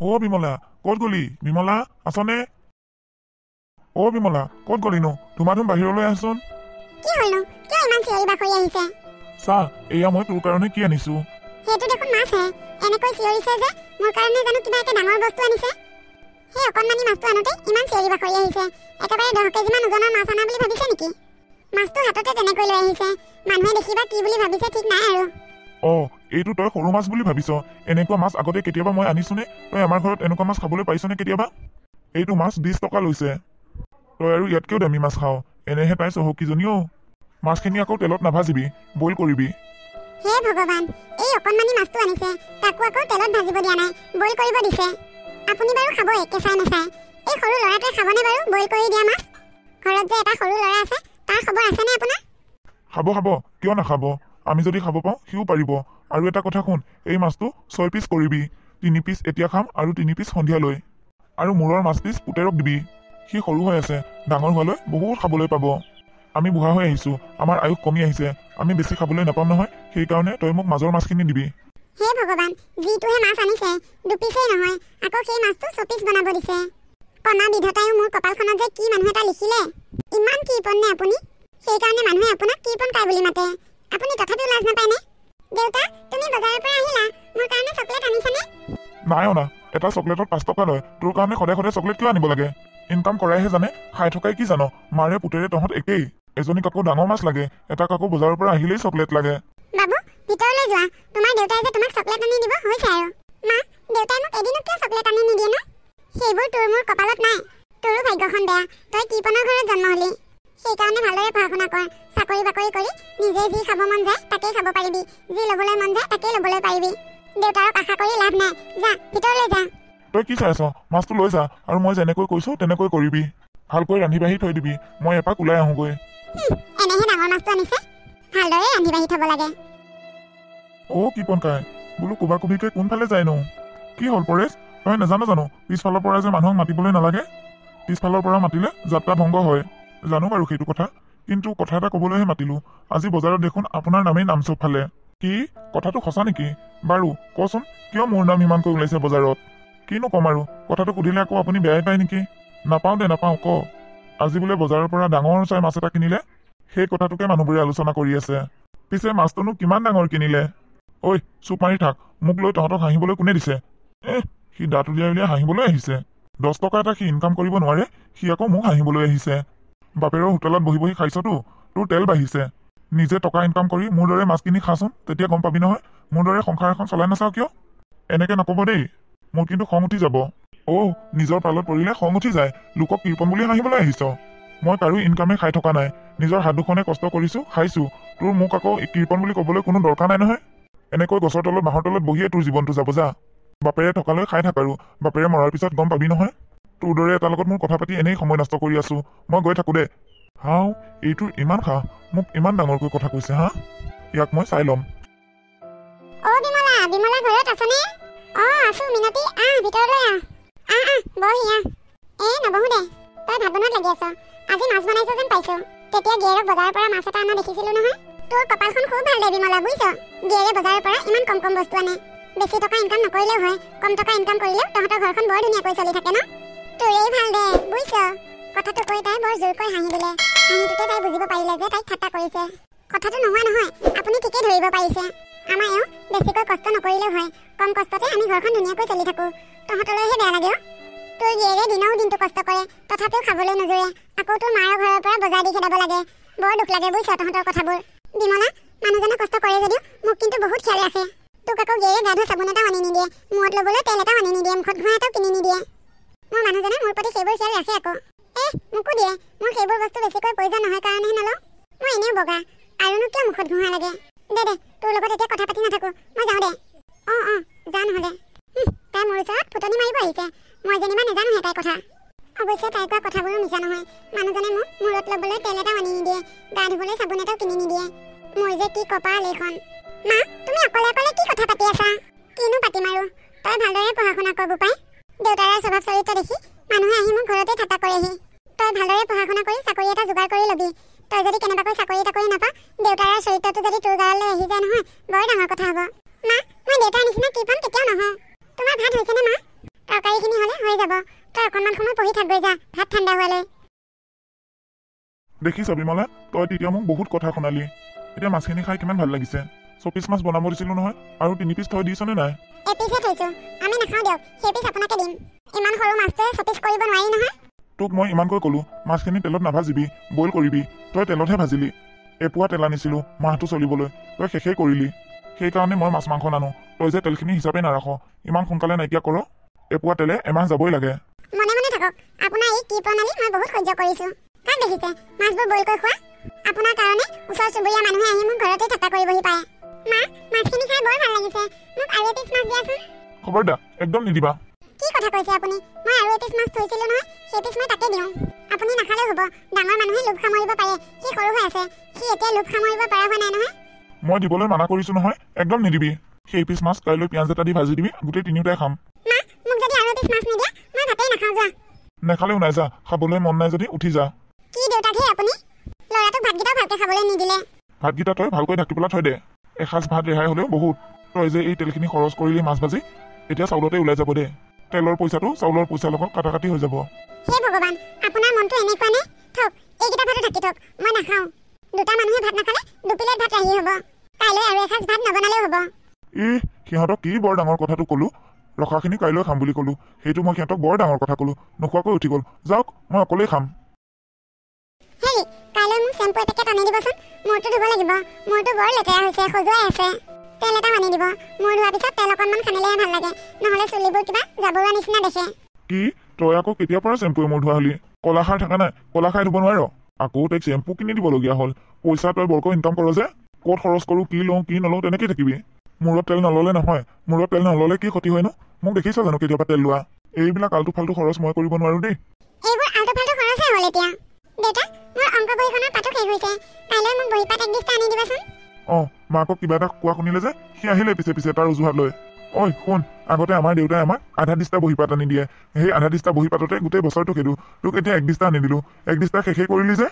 অ বিমলা ক'ত গলি বিমলা আছনে অ বিমলা ক'ত গলিনো ধুমাধুম বাহিৰলৈ আহচোন কি হলনো কিয় ইমান চিঞৰি বাখৰি আহিছে চা এয়া মই তোৰ কাৰণে কি আনিছো সেইটো দেখোন মাছ হে এনেকৈ চিঞৰিছে যে মোৰ কাৰণে জানো কিবা এটা ডাঙৰ বস্তু আনিছে সেই অকণমানি মাছটো আনোতে ইমান চিঞৰি বাখৰি আহিছে একেবাৰে 10 কেজিমান ওজনৰ মাছ আনা বুলি ভাবিছে নেকি মাছটো হাততে তেনেকৈ লৈ আহিছে মানুহে দেখিবা কি বুলি ভাবিছে ঠিক নাই আৰু অ এইটো তই সৰু মাছ বুলি ভাবিছ এনেকুৱা মাছ আগতে কেতিয়াবা মই আনিছোনে তই আমাৰ ঘৰত এনেকুৱা মাছ খাবলৈ পাইছনে কেতিয়াবা এইটো মাছ 20 টকা লৈছে তই আৰু ইয়াতকেও দামী মাছ খাও এনেহে তাই চহকীজনীও মাছখিনি আকৌ তেলত নাভাজিবি বইল কৰিবি হে ভগৱান এই অকণমানি মাছটো আনিছে তাকো আকৌ তেলত ভাজিব দিয়া নাই বইল কৰিব দিছে আপুনি বাৰু খাব কেঁচাই নেচাই এই সৰু ল'ৰাটোৱে খাবনে বাৰু বইল কৰি দিয়া মাছ ঘৰত যে এটা সৰু ল'ৰা আছে তাৰ খবৰ আছেনে আপোনাৰ খাব খাব কিয় নাখাব আমি যদি খাব পাওঁ সিও পাৰিব আৰু এটা কথা শুন এই মাছটো 6 পিচ কৰিবি 3 পিচ এতিয়া খাম আৰু 3 পিচ সন্ধিয়ালৈ আৰু মূৰৰ মাছ পিচ পুতেৰক দিবি সি সৰু হৈ আছে ডাঙৰ হোৱালৈ বহুত খাবলৈ পাব আমি বুঢ়া হৈ আহিছো আমাৰ আয়ুস কমি আহিছে আমি বেছি খাবলৈ নাপাম নহয় সেইকাৰণে তই মোক মাজৰ মাছখিনি দিবি হে ভগৱান যিটোহে মাছ আনিছে দুপিছেই নহয় আকৌ সেই মাছটো 6 পিচ বনাব দিছে কণা বিধতায়ো মোৰ কপালখনত যে কি মানুহ এটা লিখিলে ইমান কৃপণ নে আপুনি সেইকাৰণে মানুহে আপোনাক কৃপণ কাই বুলি মাতে আপুনি তথাপিও লাজ নাপায়নে দেউতা তুমি বজাৰৰ পৰা আহিলা মোৰ কাৰণে চকলেট আনিছানে নাই অনা এটা চকলেটত 5 টকা লয় তোৰ কাৰণে সদায় সদায় চকলেট কিয় আনিব লাগে ইনকাম কৰাইহে জানে খাই থকাই কি জানো মাৰে পুতেৰে তহঁত একেই এজনী কাকো ডাঙৰ মাছ লাগে এটা কাকো বজাৰৰ পৰা আহিলেই চকলেট লাগে বাবু ভিতৰলৈ যোৱা তোমাৰ দেউতাই যে তোমাক চকলেট আনি দিব হৈছে আৰু মা দেউতাই মোক এদিনো কিয় চকলেট আনি নিদিয়ে ন সেইবোৰ তোৰ মোৰ কপালত নাই তোৰো ভাগ্যখন বেয়া তই কৃপণৰ ঘৰত জন্ম হলি সেইকাৰণে ভালদৰে পঢ়া শুনা কৰ চাকৰি বাকৰি কৰি নিজে যি খাব মন যায় তাকেই খাব পাৰিবি যি ল'বলৈ মন যায় তাকেই ল'বলৈ পাৰিবি দেউতাৰক আশা কৰি লাভ নাই যা ভিতৰলৈ যা তই কি চাই আছ মাছটো লৈ যা আৰু মই যেনেকৈ কৈছো তেনেকৈ কৰিবি ভালকৈ ৰান্ধি বাঢ়ি থৈ দিবি মই এপাক ওলাই আহোগৈ এনেহে ডাঙৰ মাছটো আনিছে ভালদৰে ৰান্ধি বাঢ়ি থব লাগে অ কৃপণ কাই বোলো কোবাকুবিকে কোনফালে যায়নো কি হ'ল পৰেশ তই নাজানো জানো পিছফালৰ পৰা যে মানুহক মাতিবলৈ নালাগে পিছফালৰ পৰা মাতিলে যাত্ৰা ভংগ হয় জানো বাৰু সেইটো কথা কিন্তু কথা এটা ক'বলৈহে মাতিলো আজি বজাৰত দেখোন আপোনাৰ নামেই নাম চব ফালে কি কথাটো সঁচা নেকি বাৰু কচোন কিয় মোৰ নাম ইমানকৈ ওলাইছে বজাৰত কিনো ক'ম আৰু কথাটো সুধিলে আকৌ আপুনি বেয়াই পায় নেকি নাপাওঁ দে নাপাওঁ ক আজি বোলে বজাৰৰ পৰা ডাঙৰ চাই মাছ এটা কিনিলে সেই কথাটোকে মানুহবোৰে আলোচনা কৰি আছে পিছে মাছটোনো কিমান ডাঙৰ কিনিলে ঐ চুপ মাৰি থাক মোক লৈ তহঁতক হাঁহিবলৈ কোনে দিছে সি দাঁত উলিয়াই উলিয়াই হাঁহিবলৈ আহিছে 10 টকা এটা সি ইনকাম কৰিব নোৱাৰে সি আকৌ মোক হাঁহিবলৈ আহিছে বাপেৰৰ হোটেলত বহি বহি খাইছতো তোৰ তেল বাঢ়িছে নিজে টকা ইনকাম কৰি মোৰ দৰে মাছ কিনি খাচোন তেতিয়া গম পাবি নহয় মোৰ দৰে সংসাৰ এখন চলাই নাচাও কিয় এনেকে নকব দেই মোৰ কিন্তু খং উঠি যাব নিজৰ পালত পৰিলে খং উঠি যায় লোকক কৃপণ বুলি হাঁহিবলৈ আহিছ মই কাৰো ইনকামে খাই থকা নাই নিজৰ হাত দুখনে কষ্ট কৰিছো খাইছো তোৰ মোক আকৌ কৃপণ বুলি ক'বলৈ কোনো দৰকাৰ নাই নহয় এনেকৈ গছৰ তলত বাঁহৰ তলত বহিয়ে তোৰ জীৱনটো যাব যা বাপেৰে থকালৈ খাই থাক আৰু বাপেৰে মৰাৰ পিছত গম পাবি নহয় তোৰ দৰে এটাৰ লগত মোৰ কথা পাতি এনেই সময় নষ্ট কৰি আছো মই গৈ থাকো দে হাও এইটোৰ ইমান খা মোক ইমান ডাঙৰকৈ কথা কৈছে হা ইয়াক মই চাই ল'ম অ বিমলা ঘৰত আছনে আছো মিনতি ভিতৰলৈ আহ বহি নবহো দে তই ভাত বনোৱাত লাগি আছ আজি মাছ বনাইছ যেন পাইছো তেতিয়া গিয়েৰক বজাৰৰ পৰা মাছ এটা অনা দেখিছিলো নহয় তোৰ কপালখন খুব ভাল দে বিমলা বুজিছ গিয়েৰে বজাৰৰ পৰা ইমান কম কম বস্তু আনে বেছি টকা ইনকাম নকৰিলেও হয় কম টকা ইনকাম কৰিলেও তহঁতৰ ঘৰখন বৰ ধুনীয়াকৈ চলি থাকে ন তোৰেই ভাল দে বুজিছ কথাটো কৈ তাই বৰ জোৰকৈ হাঁহি দিলে হাঁহিটোতে তাই বুজিব পাৰিলে যে তাইক ঠাট্টা কৰিছে কথাটো নোহোৱা নহয় আপুনি ঠিকেই ধৰিব পাৰিছে আমাৰ এওঁ বেছিকৈ কষ্ট নকৰিলেও হয় কম কষ্টতে আমি ঘৰখন ধুনীয়াকৈ চলি থাকো তহঁতলৈহে বেয়া লাগে তোৰ গিয়েৰে দিনও দিনটো কষ্ট কৰে তথাপিও খাবলৈ নোজোৰে আকৌ তোৰ মাৰ ঘৰৰ পৰা বজাৰ দি খেদাব লাগে বৰ দুখ লাগে বুজিছ তহঁতৰ কথাবোৰ বিমলা মানুহজনে কষ্ট কৰে যদিও মোক কিন্তু বহুত খেয়াল ৰাখে তোক আকৌ গিয়েৰে গা ধোৱা চাবোন এটাও আনি নিদিয়ে মূৰত ল'বলৈ তেল এটাও আনি নিদিয়ে মুখত ঘঁহা এটাও কিনি নিদিয়ে মোৰ মানুহজনে মোৰ প্ৰতি সেইবোৰ খেয়াল ৰাখে আকৌ মোকো দিয়ে মোৰ সেইবোৰ বস্তু বেছিকৈ প্ৰয়োজন নহয় কাৰণেহে নলওঁ মই এনেও বগা আৰুনো কিয় মুখত ঘঁহা লাগে দে তোৰ লগত এতিয়া কথা পাতি নাথাকো মই যাওঁ দে যা নহ'লে তাই মোৰ ওচৰত ফুটনি মাৰিব আহিছে মই যেনিবা নাজানোহে তাইৰ কথা অৱশ্যে তাই কোৱা কথাবোৰো মিছা নহয় মানুহজনে মোক মূৰত ল'বলৈ তেল এটাও আনি নিদিয়ে গা ধুবলৈ চাবোন এটাও কিনি নিদিয়ে মোৰ যে কি কপাল এইখন মা তুমি অকলে অকলে কি কথা পাতি আছা কিনো পাতিম আৰু তই ভালদৰে পঢ়া শুনা কৰ বোপাই দেউতাৰ স্বভাৱ চৰিত্ৰ দেখি মানুহে আহি মোক ঘৰতে ঠাট্টা কৰেহি তই ভালদৰে পঢ়া শুনা কৰি চাকৰি এটা যোগাৰ কৰি ল'বি তই যদি কেনেবাকৈ চাকৰি তাকৰি নাপা দেউতাৰ চৰিত্ৰটো যদি তোৰ গালৈ আহি যায় নহয় বৰ ডাঙৰ কথা হ'ব মা মই দেউতাৰ নিচিনা কৃপণ কেতিয়াও নহয় তোমাৰ ভাত হৈছেনে মা তৰকাৰীখিনি হ'লে হৈ যাব তই অকণমান সময় পঢ়ি থাকগৈ যা ভাত ঠাণ্ডা হোৱালৈ দেখিছ বিমলা তই তেতিয়া মোক বহুত কথা শুনালি এতিয়া মাছখিনি খাই কিমান ভাল লাগিছে 6 পিচ মাছ বনাব দিছিলো নহয় আৰু 3 পিচ থৈ দিছনে নাই এপিচে থৈছো আমি নাখাওঁ দিয়ক সেই পিচ আপোনাকে দিম ইমান সৰু মাছটোৱে 6 পিচ কৰিব নোৱাৰি নহয় তোক মই ইমানকৈ ক'লো মাছখিনি তেলত নাভাজিবি বইল কৰিবি তই তেলতহে ভাজিলি এপোৱা তেল আনিছিলো মাহটো চলিবলৈ তই শেষেই কৰিলি সেইকাৰণে মই মাছ মাংস নানো তই যে তেলখিনি হিচাপে নাৰাখ ইমান সোনকালে নাইকিয়া কৰ এপোৱা তেলে এমাহ যাবই লাগে মনে মনে থাকক আপোনাৰ এই কি প্ৰণালী মই বহুত সহ্য কৰিছো কাক দেখিছে মাছবোৰ বইল কৰি খোৱা আপোনাৰ কাৰণে ওচৰ চুবুৰীয়া মানুহে আহি মোক ঘৰতে ঠাট্টা কৰিবহি পাৰে মা মাছখিনি খাই বৰ ভাল লাগিছে মোক আৰু এপিচ মাছ দিয়াচোন খবৰদাৰ একদম নিদিবা কি কথা কৈছে আপুনি মই আৰু এপিচ মাছ থৈছিলো নহয় সেই পিচ মই তাকে দিওঁ আপুনি নাখালেও হ'ব ডাঙৰ মানুহে লোভ সামৰিব পাৰে সি সৰু হৈ আছে সি এতিয়া লোভ সামৰিব পৰা হোৱা নাই নহয় মই দিবলৈ মানা কৰিছো নহয় একদম নিদিবি সেই পিচ মাছ কাইলৈ পিঁয়াজ এটা দি ভাজি দিবি গোটেই তিনিওটাই খাম মা মোক যদি আৰু এপিচ মাছ নিদিয়া মই ভাতেই নাখাওঁ যোৱা নেখালেও নাই যা খাবলৈ মন নাই যদি উঠি যা কি দেউতাকহে আপুনি ল'ৰাটোক ভাতকেইটাও ভালকে খাবলৈ নিদিলে ভাতকেইটা তই ভালকৈ ঢাকি পেলাই থৈ দে এসাঁজ ভাত ৰেহাই হ'লেও বহুত তই যে এই তেলখিনি খৰচ কৰিলি মাছ ভাজি এতিয়া চাউলতে ওলাই যাব দে তেলৰ পইচাটো চাউলৰ পইচাৰ লগত কাটাকাটি হৈ যাব হে ভগৱান আপোনাৰ মনটো এনেকুৱা নে থক এইকেইটা ভাতো ঢাকি থক মই নাখাওঁ দুটা মানুহে ভাত নাখালে দুপিলেট ভাত ৰাহি হ'ব কাইলৈ আৰু এসাঁজ ভাত নবনালেও হ'ব সিহঁতক কি বৰ ডাঙৰ কথাটো ক'লো ৰখাখিনি কাইলৈ খাম বুলি ক'লো সেইটো মই সিহঁতক বৰ ডাঙৰ কথা ক'লো নোখোৱাকৈ উঠি গ'ল যাওক মই অকলেই খাম হেৰি কাইলৈ মোক চেম্পু এপেকেট আনি দিবচোন মূৰটো ধুব লাগিব মূৰটো বৰ লেতেৰা হৈছে খজুৱাই আছে তেল এটাও আনি দিব মূৰ ধোৱাৰ পিছত তেল অকণমান সানিলেহে ভাল লাগে নহ'লে চুলিবোৰ কিবা জাবৰুৱা নিচিনা দেখে কি তই আকৌ কেতিয়াৰ পৰা চেম্পুৱে মূৰ ধোৱা হলি কলাখাৰ থকা নাই কলাখাৰ ধুব নোৱাৰ আকৌ তাইক চেম্পু কিনি দিবলগীয়া হ'ল পইচা তই বৰকৈ ইনকাম কৰ যে ক'ত খৰচ কৰোঁ কি লওঁ কি নলওঁ তেনেকেই থাকিবি মূৰত তেল নল'লে নহয় মূৰত তেল নল'লে কি ক্ষতি হয় ন মোক দেখিছ জানো কেতিয়াবা তেল লোৱা এইবিলাক আল্টু ফাল্টু খৰচ মই কৰিব নোৱাৰো দেই এইবোৰ আল্টু ফাল্টু খৰচহে হ'ল এতিয়া দেউতা মোৰ অংক বহীখনৰ পাতো শেষ হৈছে কাইলৈ মোক বহী পাত এক দিস্তা আনি দিবাচোন মাকক কিবা এটা কোৱা শুনিলে যে সি আহিলে পিছে পিছে তাৰ অজুহাত লৈ ঐ শুন আগতে আমাৰ দেউতাই আমাক আধা দিস্তা বহী পাত আনি দিয়ে সেই আধা দিস্তা বহী পাততে গোটেই বছৰটো খেদো তোক এতিয়া এক দিস্তা আনি দিলো এক দিস্তা শেষেই কৰিলি যে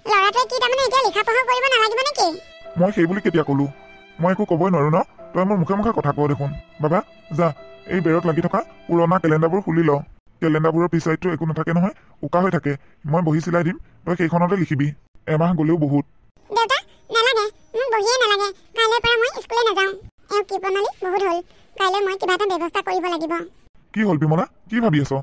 ল'ৰাটোৱে কি তাৰমানে এতিয়া লিখা পঢ়া কৰিব নালাগিব নেকি মই সেই বুলি কেতিয়া ক'লো মই একো ক'বই নোৱাৰো ন তই মোৰ মুখে মুখে কথা কওঁ দেখোন বাবা যা এই বেৰত লাগি থকা পুৰণা কেলেণ্ডাৰবোৰ খুলি ল কেলেণ্ডাৰবোৰৰ পিছ চাইডটো একো নাথাকে নহয় উকা হৈ থাকে মই বহি চিলাই দিম তই সেইখনতে লিখিবি এমাহ গ'লেও বহুত দেউতা নালাগে মোক বহিয়ে নালাগে কাইলৈৰ পৰা মই স্কুলে নাযাওঁ কি প্ৰণালী বহুত হ'ল কাইলৈ মই কিবা এটা ব্যৱস্থা কৰিব লাগিব কি হ'ল বিমলা কি ভাবি আছ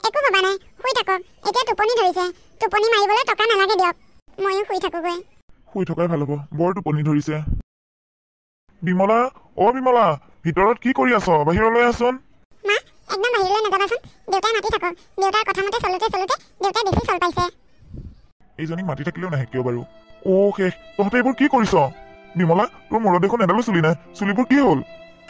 একো ভবা নাই শুই থাকক এতিয়া টোপনি ধৰিছে টোপনি মাৰিবলৈ টকা নালাগে দিয়ক ময়ো শুই থাকোগৈ শুই থকাই ভাল হ'ব বৰ টোপনি ধৰিছে বিমলা বিমলা ভিতৰত কি কৰি আছ বাহিৰলৈ আহচোন মা একদম বাহিৰলৈ নাযাবাচোন দেউতাই মাতি থাকক দেউতাৰ কথা মতে চলোতে চলোতে দেউতাই বেছি চল পাইছে এইজনীক মাতি থাকিলেও নাহে কিয় বাৰু শেষ তহঁতে এইবোৰ কি কৰিছ বিমলা তোৰ মূৰত দেখোন এডালো চুলি নাই চুলিবোৰ কি হ'ল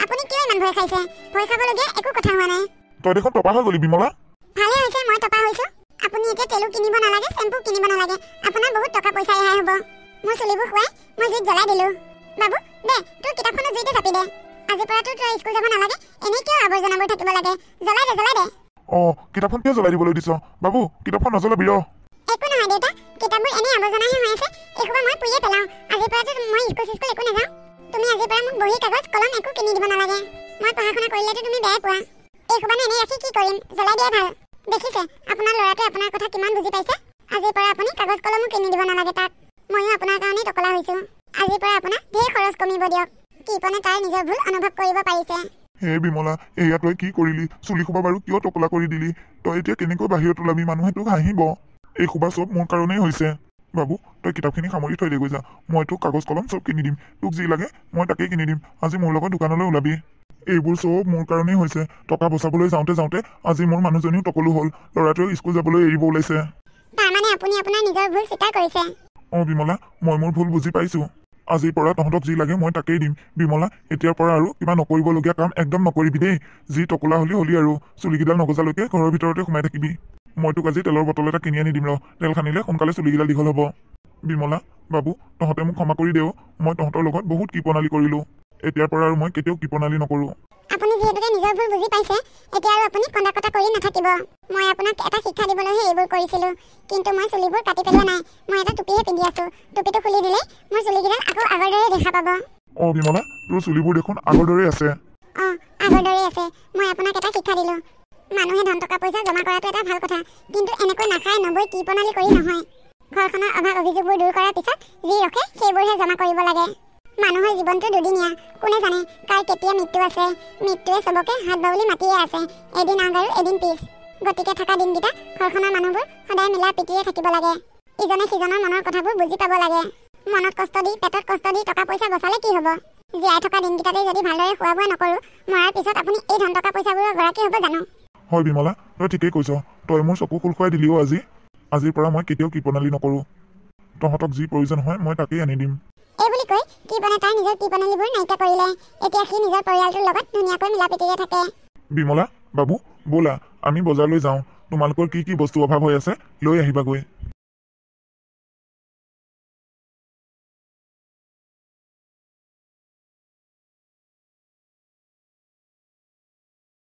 আপুনি কিয় ইমান ভয় খাইছে ভয় খাবলগীয়া একো কথা হোৱা নাই তই দেখোন টপা হৈ গলি বিমলা ভালে হৈছে মই টপা হৈছো আপুনি এতিয়া তেলো কিনিব নালাগে চেম্পু কিনিব নালাগে আপোনাৰ বহুত টকা পইচা ৰেহাই হ'ব মোৰ চুলিবোৰ খুৱাই মই জুইত জ্বলাই দিলো বাবু দে তোৰ কিতাপখনো জুইতে চাপি দে আজিৰ পৰাতো তই স্কুল যাব নালাগে এনেই কিয় আৱৰ্জনাবোৰ থাকিব লাগে জ্বলাই দে কিতাপখন কিয় জ্বলাই দিবলৈ দিছ বাবু কিতাপখন নজ্বলাবি একো নহয় দেউতা কিতাপবোৰ এনেই আৱৰ্জনাহে হৈ আছে এইসোপা মই পুৰিয়ে পেলাওঁ আজিৰ পৰাতো মই স্কুল একো নাযাওঁ তুমি আজিৰ পৰা মোক বহী কাগজ কলম একো কিনি দিব নালাগে মই পঢ়া শুনা কৰিলেতো তুমি বেয়াই পোৱা এইসোপানো এনেই ৰাখি কি কৰিম জ্বলাই দিয়াই ভাল দেখিছে আপোনাৰ ল'ৰাটোৱে আপোনাৰ কথা কিমান বুজি পাইছে আজিৰ পৰা আপুনি কাগজ কলমো কিনি দিব নালাগে তাক ময়ো আপোনাৰ কাৰণেই টকলা হৈছো আজিৰ পৰা আপোনাৰ ধেৰ খৰচ কমিব দিয়ক কিপনে তাৰ নিজৰ ভুল অনুভৱ কৰিব পাৰিছে হে বিমলা এয়া তই কি কৰিলি চুলি সোপা বাৰু কিয় টকলা কৰি দিলি তই এতিয়া কেনেকৈ বাহিৰত ওলাবি মানুহে তোক হাঁহিব এই সোপা চব মোৰ কাৰণেই হৈছে বাবু তই কিতাপখিনি সামৰি থৈ দেগৈ যা মই তোক কাগজ কলম চব কিনি দিম তোক যি লাগে মই তাকেই কিনি দিম আজি মোৰ লগত দোকানলৈ ওলাবি এইবোৰ চব মোৰ কাৰণেই হৈছে টকা বচাবলৈ যাওঁতে আজি মোৰ মানুহজনীও টকলো হ'ল ল'ৰাটোৱেও স্কুল যাবলৈ এৰিব ওলাইছে তাৰমানে আপুনি আপোনাৰ নিজৰ ভুল স্বীকাৰ কৰিছে বিমলা মই মোৰ ভুল বুজি পাইছো আজিৰ পৰা তহঁতক যি লাগে মই তাকেই দিম বিমলা এতিয়াৰ পৰা আৰু কিবা নকৰিবলগীয়া কাম একদম নকৰিবি দেই যি টকলা হলি আৰু চুলিকেইডাল নগজালৈকে ঘৰৰ ভিতৰতে সোমাই থাকিবি মই তোক আজি তেলৰ বটল এটা কিনি আনি দিম তেল সানিলে সোনকালে চুলিকেইডাল দীঘল হ'ব বিমলা বাবু তহঁতে মোক ক্ষমা কৰি দেও মই তহঁতৰ লগত বহুত কৃপণালী কৰিলো এতিয়াৰ পৰা আৰু মই কেতিয়াও কৃপণালী নকৰো আপুনি যিহেতুকে নিজৰ ভুল বুজি পাইছে এতিয়া আৰু আপুনি কন্দা-কটা কৰি নাথাকিব মই আপোনাক এটা শিক্ষা দিবলৈহে এইবোৰ কৰিছিলো কিন্তু মই চুলিবোৰ কাটি পেলোৱা নাই মই এটা টুপিহে পিন্ধি আছো টুপিটো খুলি দিলে মোৰ চুলিকেইডাল আকৌ আগৰ দৰে দেখা পাব বিমলা তোৰ চুলিবোৰ দেখোন আগৰ দৰে আছে আগৰ দৰে আছে মই আপোনাক এটা শিক্ষা দিলো মানুহে ধন টকা পইচা জমা কৰাটো এটা ভাল কথা, কিন্তু এনেকৈ নাখাই নবৈ কি প্ৰণালী কৰি নহয়। ঘৰখনৰ অভাৱ অভিযোগবোৰ দূৰ কৰাৰ পিছত যি ৰখে সেইবোৰহে জমা কৰিব লাগে। মানুহৰ জীৱনটো দুদিনীয়া, কোনে জানে কাৰ কেতিয়া মৃত্যু আছে। মৃত্যুৱে চবকে হাত বাউলি মাতিয়ে আছে, এদিন আগ আৰু এদিন পিছ। গতিকে থকা দিনকেইটা ঘৰখনৰ মানুহবোৰ সদায় মিলা প্ৰীতিৰে থাকিব লাগে। ইজনে সিজনৰ মনৰ কথাবোৰ বুজি পাব লাগে। মনত কষ্ট দি পেটত কষ্ট দি টকা পইচা বচালে কি হ'ব? জীয়াই থকা দিনকেইটাতে যদি ভালদৰে খোৱা বোৱা নকৰোঁ, মৰাৰ পিছত আপুনি এই ধন টকা পইচাবোৰৰ গৰাকী হ'ব জানো? হয় বিমলা, তই ঠিকেই কৈছ। তই মোৰ চকু খোল খুৱাই দিলিও আজি। আজিৰ পৰা মই কেতিয়াও কৃপণালী নকৰোঁ। তহঁতক যি প্ৰয়োজন হয় মই তাকেই আনি দিম। এই বুলি কৈ কৃপণে তাৰ নিজৰ কৃপণালীবোৰ নাইকিয়া কৰিলে। এতিয়া সি নিজৰ পৰিয়ালটোৰ লগত ধুনীয়াকৈ মিলা প্ৰীতিৰে থাকে। বিমলা, বাবু, ব'লা আমি বজাৰলৈ যাওঁ। তোমালোকৰ কি কি বস্তু অভাৱ হৈ আছে লৈ আহিবাগৈ।